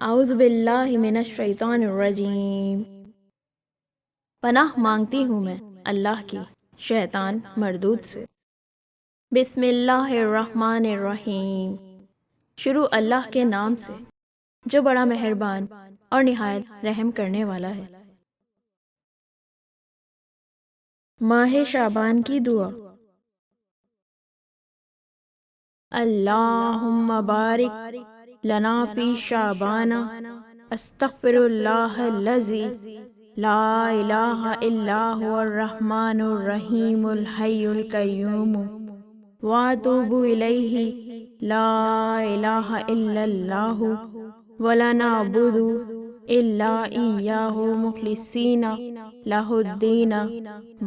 اعوذ باللہ من الشیطان الرجیم۔ پناہ مانگتی ہوں میں اللہ کی شیطان مردود سے۔ بسم اللہ الرحمن الرحیم۔ شروع اللہ کے نام سے جو بڑا مہربان اور نہایت رحم کرنے والا ہے۔ ماہ شعبان کی دعا۔ اللہم بارک لنا فی شعبان، استغفر اللہ الذی لا الہ الا هو الرحمن الرحیم الحی القیوم، واتوب الیہ لا الہ الا اللہ، ولا نعبد الا ایاہ مخلصین لہ الدین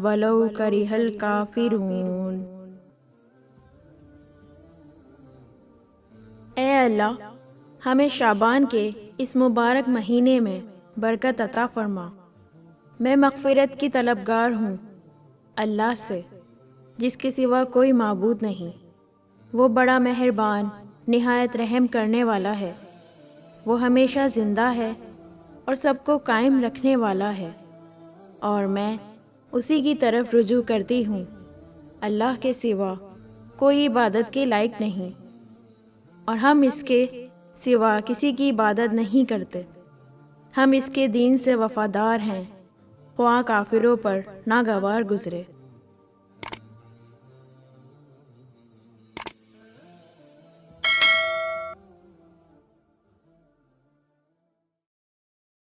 ولو کرہ الکافرون۔ اے اللہ، ہمیں شعبان کے اس مبارک مہینے میں برکت عطا فرما۔ میں مغفرت کی طلبگار ہوں اللہ سے جس کے سوا کوئی معبود نہیں۔ وہ بڑا مہربان نہایت رحم کرنے والا ہے۔ وہ ہمیشہ زندہ ہے اور سب کو قائم رکھنے والا ہے، اور میں اسی کی طرف رجوع کرتی ہوں۔ اللہ کے سوا کوئی عبادت کے لائق نہیں، اور ہم اس کے سوا کسی کی عبادت نہیں کرتے۔ ہم اس کے دین سے وفادار ہیں، خواہ کافروں پر ناگوار گزرے۔